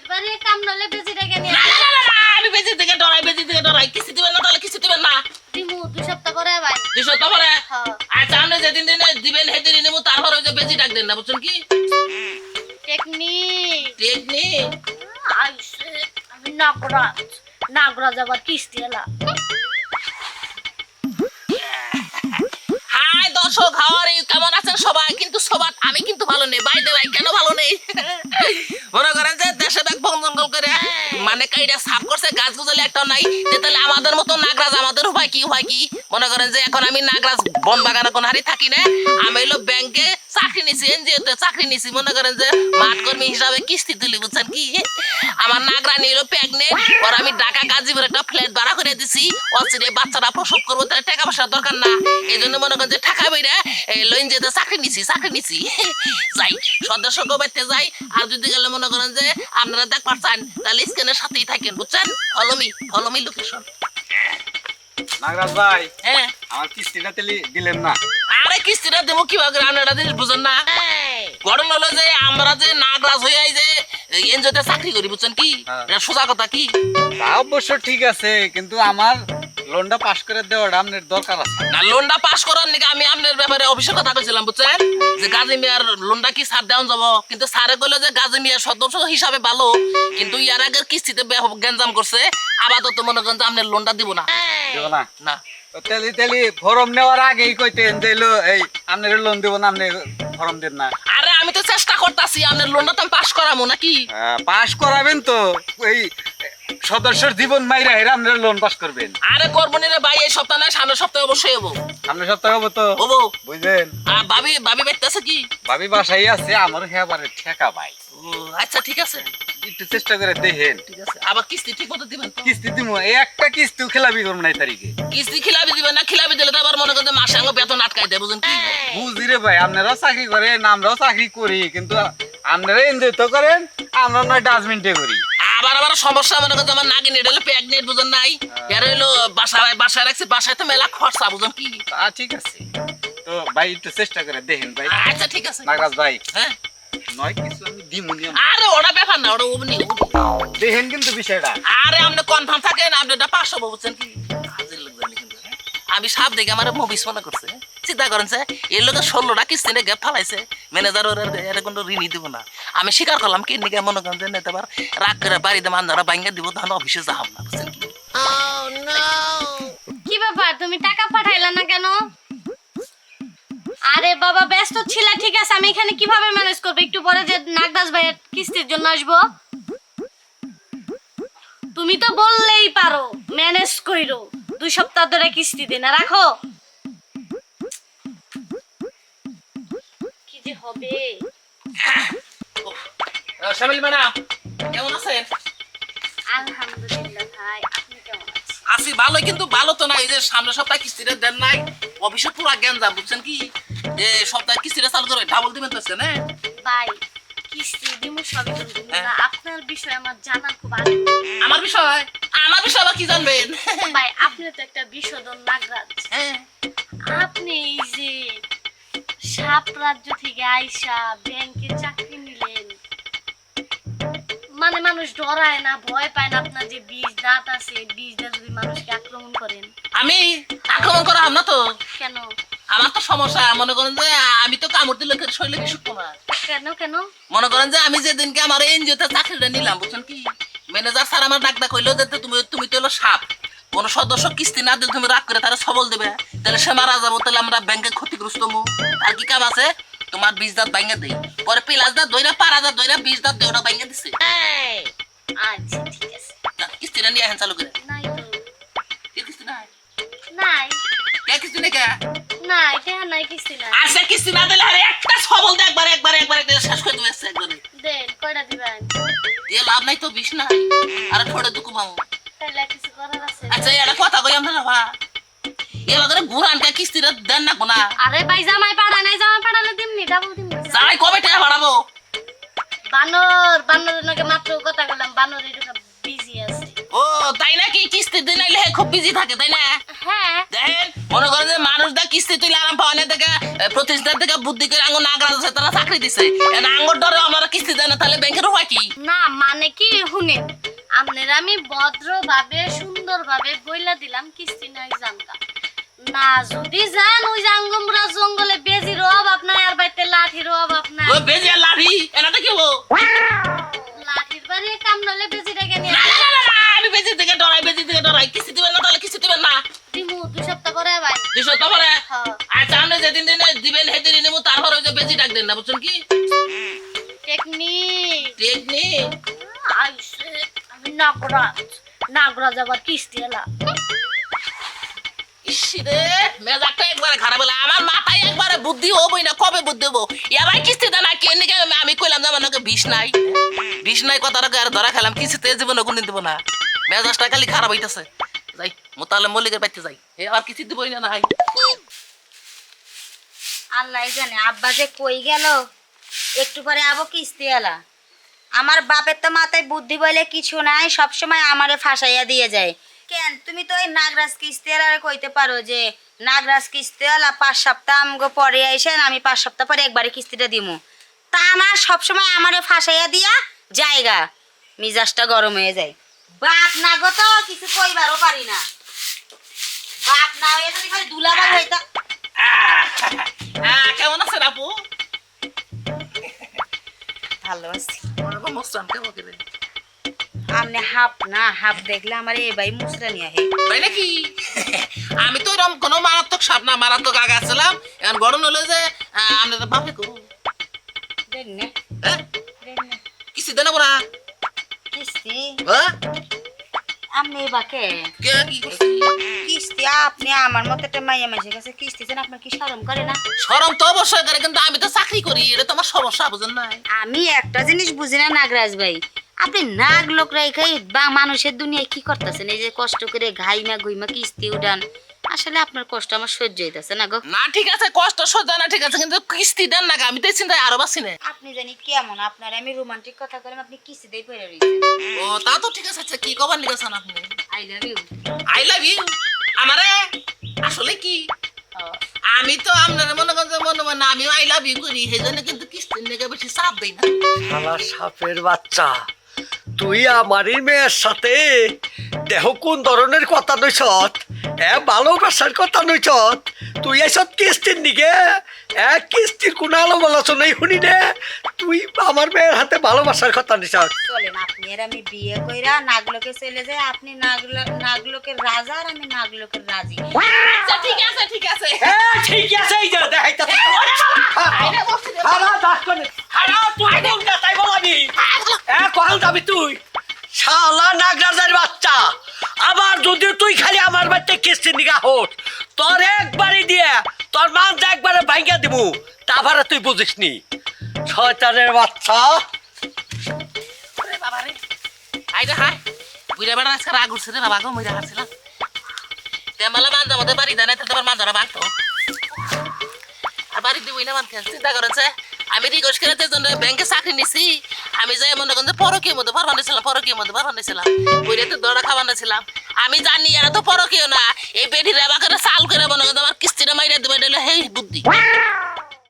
বাড়ির বাড়ি কাম নলে বেজি রেখে নিয়ে না আমি বেজি থেকে ডরাই কিস্তি দিবেন না তাহলে কিস্তি দিবেন না দিমু 2 সপ্তাহ পরে ভাই 2 সপ্তাহ পরে হ্যাঁ আচ্ছা আপনি যেদিন দিনে দিবেন সেদিন নেবো তারপর ওই যে বেজি ডাক দেন না বুঝছেন কি টেকনিক আইছে আমি নাগরাজ আবার কিস্তি এলা হাই দর্শক হাওয়ারি কেমন আছেন সবাই কিন্তু সবার আমি কিন্তু ভালো নেই বাই দে ভাই কেন ভালো নেই মনে করেন যে দেশে ব্যাগ বন জঙ্গল করে মানে কাইটা সাফ করছে গাছ গুজলে একটা নাই তাহলে আমাদের মতো নাগরাজ আমাদের উপায় কি মনে করেন যে এখন আমি নাগরাজ বন বাগানে কোন হারি থাকি না আমি হলো ব্যাংকে চাকরি নিছি এনজিওতে চাকরি নিছি মনে করেন যে মাঠ কর্মী হিসাবে কিস্তি তুলি বুঝছেন কি আমার নাগরানি হলো প্রেগনেন্ট আর আমি ঢাকা গাজীপুরে একটা ফ্ল্যাট ভাড়া করে দিছি অচিরে বাচ্চারা প্রসব করবো তাহলে টাকা পয়সার দরকার না এই জন্য মনে করেন যে টাকা বইরা লইন যেতে চাকরি নিছি যাই সদস্য বাইতে যাই আর যদি গেলে মনে করেন যে আপনারা দেখ পারছেন তাহলে স্ক্যানের সাথেই থাকেন বুঝছেন ফলোমি লোকেশন নাগরাজ ভাই হ্যাঁ আমার কিস্তিটা তেলি দিলেন না আরে কিস্তিটা দেবো কিভাবে আপনারা জিনিস বুঝেন না ঘটনা হলো যে আমরা যে নাগরাজ হয়ে যে এনজিওতে চাকরি করি বুঝছেন কি এটা সোজা কথা কি তা অবশ্য ঠিক আছে কিন্তু আমার লোনটা পাস করে দেওয়াটা আপনার দরকার আছে না লোনটা পাস করার নাকি আমি আপনার ব্যাপারে অফিসের কথা কইছিলাম বুঝছেন যে গাজী মিয়ার লোনটা কি ছাড় দেওয়া যাব কিন্তু স্যারে কইলো যে গাজী মিয়ার সদস্য হিসাবে ভালো কিন্তু ইয়ার আগের কিস্তিতে গ্যাঞ্জাম করছে আপাতত মনে করেন যে আপনার লোনটা দিব না দেব না না তেলি ফর্ম নেওয়ার আগেই কইতেন যে এই আপনার লোন দেব না আপনি ফর্ম দেন না আরে আমি তো চেষ্টা করতেছি আপনার লোনটা তো আমি পাস করাবো নাকি পাস করাবেন তো এই সদস্যর জীবন মাইরা হেরা আপনার লোন পাস করবেন আরে করবো নি রে ভাই এই সপ্তাহ না সামনের সপ্তাহে অবশ্যই হবো সামনের সপ্তাহে হবো তো হবো বুঝলেন আর ভাবি বাইতেছে কি ভাবি বাসাই আছে আমার হেবারে ঠেকা ভাই ও আচ্ছা ঠিক আছে একটু চেষ্টা করে দেখেন ঠিক আছে আবার কিস্তি ঠিক মতো দিবেন তো কিস্তি দিমু এই একটা কিস্তিও খেলাবি করবো না এই তারিখে কিস্তি খিলাবি দিবেন না খিলাবি দিলে তো আবার মনে করেন যে মাসে আঙ্গ বেতন আটকাই দেয় বুঝুন কি বুঝি রে ভাই আপনারাও চাকরি করেন আমরাও চাকরি করি কিন্তু আপনারা এনজয় তো করেন আমরা নয় ডাস্টবিনটে করি আবার সমস্যা মনে করেন আমার নাগিন এটা হলো প্রেগনেন্ট বুঝুন নাই এর হইলো বাসায় রাখছি বাসায় তো মেলা খরচা বুঝুন কি ঠিক আছে তো ভাই একটু চেষ্টা করে দেখেন ভাই আচ্ছা ঠিক আছে নাগরাজ ভাই হ্যাঁ নয় কিছু আমি দিমুনি আরে ওটা ব্যাপার না ওটা উবনি দেখেন কিন্তু বিষয়টা আরে আপনি কনফার্ম থাকেন আপনি এটা 500 বুঝছেন কি হাজির লোক জানি কিন্তু আমি সাপ দেখে আমার মুভিস মনে করছে চিন্তা করেন স্যার এর লোকের 16টা কিস্তিতে গ্যাপ ফালাইছে ম্যানেজার ওর এটা কোনো ঋণই দিব না আমি স্বীকার করলাম কি নিকে মনে করেন যে নেতাবার রাগ করে বাড়িতে মান্দারা বাইঙ্গা দিব তখন অফিসে যাহাম না বুঝছেন কি কি ব্যাপার তুমি টাকা পাঠাইলা না কেন আরে বাবা ব্যস্ত ছিলা ঠিক আছে আমি এখানে কিভাবে ম্যানেজ করব একটু পরে যে নাগরাজ ভাইয়ের কিস্তির জন্য আসবো তুমি তো বললেই পারো ম্যানেজ কইরো 2 সপ্তাহ ধরে কিস্তি দিন না রাখো কি যে হবে শামিল ম্যাডাম কেমন আছেন আলহামদুলিল্লাহ ভাই আপনি কেমন আছেন আছি ভালো কিন্তু ভালো তো না এই যে সামনের সপ্তাহে কিস্তিটা দেন নাই অফিসে পুরা গ্যাঞ্জাম বুঝছেন কি যে সপ্তাহে কিস্তিটা চালু করে ডাবল দিবেন তো না ভাই কিস্তি দিমু সবই করে দিমু না আপনার বিষয় আমার জানা খুব আগ্রহ আমার বিষয় আবার কি জানবেন ভাই আপনি তো একটা বিশোধন নাগরাজ হ্যাঁ আপনি এই যে সাপ রাজ্য থেকে আইসা ব্যাংকে চাকরি নিলেন মানে মানুষ ডরায় না ভয় পায় না আপনার যে বীজ দাঁত আছে বীজ দাঁত যদি মানুষকে আক্রমণ করেন আমি আক্রমণ করা না তো কেন আমার তো সমস্যা মনে করেন যে আমি তো কামড় দিলে শরীরে কিছু না কেন মনে করেন যে আমি যেদিনকে আমার এনজিওতে চাকরিটা নিলাম বুঝছেন কি ম্যানেজার স্যার আমার ডাক কইলো যে তুমি তো হলো সাপ কোন সদস্য কিস্তি না দিলে তুমি রাগ করে তারা সবল দেবে তাহলে সে মারা যাবো তাহলে আমরা ব্যাংকে ক্ষতিগ্রস্ত মু আর কি কাম আছে তোমার 20 দাঁত ভাঙা দেই পরে 5 দাঁত দইরা 5 দাঁত দইরা 20 দাঁত দেওটা ভাঙা দিছে আচ্ছা ঠিক আছে কিস্তিটা নিয়ে আহেন চালু করে নাই তো কি কিস্তি নাই নাই কে কিস্তি নেই কে নাই দেয়া নাই কিস্তি নাই আচ্ছা কিস্তি না দিলে আরে একটা সবল দে একবার শেষ করে দিবে একবারে দেন কয়টা দিবেন দিয়ে লাভ নাই তো 20 না আরে থোড়ে দুকু ভাঙো তাহলে কিছু করার আছে আচ্ছা এটা কথা কই আমরা না ভা এবারে গুরানটা কিস্তিটা দেন না কোনা আরে ভাই জামাই পাড়ালে দিমনি ডাবল দিমনি যাই কবে টাকা বাড়াবো বানরের নাকি মাত্র কথা বললাম বানর এটা বিজি আছে ও তাই নাকি কিস্তি দিন আইলে খুব বিজি থাকে তাই না হ্যাঁ দেখেন মনে করেন যে মানুষ দা কিস্তি তুলে আরাম পাওয়ানে থেকে প্রতিষ্ঠান থেকে বুদ্ধি করে আঙ্গুর নাগরাজ আছে তারা চাকরি দিছে আঙ্গুর ধরে আমরা কিস্তি দেয় না তাহলে ব্যাংকের হয় কি না মানে কি শুনেন আপনারা আমি ভদ্রভাবে সুন্দরভাবে বইলা দিলাম কিস্তি নাই জানকা না যদি যান ওই জাঙ্গমরা জঙ্গলে বেজির অভাব নাই আর বাইতে লাঠির অভাব নাই ও বেজে লাঠি এনাটা কি হলো লাঠির বাড়ি কাম নলে বেজিটা কেন না, আমি বেজে থেকে ডরাই কিস্তি দিবেন না তাহলে কিস্তি দিবেন না দিমু 2 সপ্তাহ পরে ভাই 2 সপ্তাহ পরে হ্যাঁ আচ্ছা আপনি যেদিন দিনে দিবেন সেদিন নেবো তারপর ওই যে বেজি ডাক দেন না বুঝছেন কি টেকনিক টেকনিক আইসে আমি নাগরাজ আবার কিস্তি এলা ইসরে মেজাজটা একবারে খারাপ হলো আমার মাথায় একবারে বুদ্ধি হবই না কবে বুদ্ধি হবো এবার কিস্তি দেন না কেন আমি কইলাম যে আমার নাকি বিষ নাই কথাটা আর ধরা খেলাম কিস্তিতে জীবনে কোনদিন দিব না মেজাজটা খালি খারাপ হইতাছে যাই মোতালে মল্লিকের বাড়িতে যাই এ আর কিস্তি দিবই না নাই আল্লাহ জানে আব্বা যে কই গেল একটু পরে আবো কিস্তি এলা আমার বাপের তো মাথায় বুদ্ধি বলে কিছু নাই সবসময় আমারে ফাঁসাইয়া দিয়ে যায় কেন তুমি তো ওই নাগরাজ কিস্তি এলারে কইতে পারো যে নাগরাজ কিস্তি এলা 5 সপ্তাহ আমগো পরে আইসেন আমি 5 সপ্তাহ পরে একবারে কিস্তিটা দিমু তা না সবসময় আমারে ফাঁসাইয়া দিয়া জায়গা মিজাজটা গরম হয়ে যায় বাপ না গো তো কিছু কইবারও পারি না বাপ না হয়ে যদি খালি দুলাভাই হইতা কেমন আছেন আপু ভালো আছি ওরকম মস্তান কেমন করে আমনে হাফ দেখলে আমার এ ভাই মুসরা নিয়ে আহে তাই নাকি আমি তো এরকম কোনো মারাত্মক সাপ না মারাত্মক আগে আসছিলাম এখন গরম হলো যে আপনাদের বাপে করু দেনে হ্যাঁ দেনে কিস্তি দেন না কিস্তি হ্যাঁ আমনে বাকে কে কি করছি? কিস্তি আপনি আমার মতো একটা মাইয়া মাসের কাছে কিস্তি দেন আপনার কি শরম করে না শরম তো অবশ্যই করে কিন্তু আমি তো চাকরি করি এটা তো আমার সমস্যা বুঝেন না আমি একটা জিনিস বুঝি না নাগরাজ ভাই আপনি নাগ লোক রাইখাই বা মানুষের দুনিয়ায় কি করতেছেন এই যে কষ্ট করে ঘাইমা গুইমা কিস্তি উড়ান আসলে আপনার কষ্ট আমার সহ্য হইতাছে না গো না ঠিক আছে কষ্ট সহ্য না ঠিক আছে কিন্তু কিস্তি দেন না আমি তো এই চিন্তায় আরো বাসি না আপনি জানি কেমন আপনার আমি রোমান্টিক কথা করেন আপনি কিস্তি দেই পড়ে রইছেন ও তা তো ঠিক আছে আচ্ছা কি কবার লিখেছেন আপনি I love you I love you আমারে আসলে কি আমি তো আপনার মনে মনে আমিও আই লাভ ইউ করি সেই জন্য কিন্তু কিস্তির লেগে বেশি চাপ দেই না শালা সাপের বাচ্চা তুই আমারই মেয়ের সাথে দেহ কোন ধরনের কথা নইছত ভালোবাসার কথা নইছত তুই এসব কিস্তির দিকে কিস্তির কোন আলো বলাছো নেই শুনি রে তুই আমার মেয়ের হাতে ভালোবাসার কথা নিছত চলেন আপনি আর আমি বিয়ে কইরা নাগলোকে চলে যাই আপনি নাগলোকের রাজা আর আমি নাগলোকের রাজি আচ্ছা ঠিক আছে ঠিক আছে ঠিক আছে এই যে দেখাইতাছে কখন যাবি তুই শালা নাগরাজার বাচ্চা আবার যদি তুই খালি আমার বাড়িতে কিস্তি নিগা হোস তোর একবারই দিয়ে তোর মানটা একবারে ভাঙ্গা দিব তারপরে তুই বুঝিস নি শয়তানের বাচ্চা ওরে বাবা রে আইরে হাই বুইরা বেড়া আজকে রাগ উঠছে রে বাবা গো মইরা হাসছিলাম তেমালা বান্ধা মধ্যে বাড়ি দেয় না তো তোমার বান্ধারা বাঁধতো আর বাড়ি দিবই না বান্ধতে চিন্তা করেছে আমি রিকোয়েস্ট করে জন্য ব্যাংকে চাকরি নিছি আমি যাই মনে করেন পরকীয় মধ্যে ভরবান নিয়েছিলাম বইরে তো দড়া খাবার নিয়েছিলাম আমি জানি এরা তো পরকীয় না এই বেটিরা বাকারে চাল করে মনে করেন আমার কিস্তিটা মাইরা দেবে হেই বুদ্ধি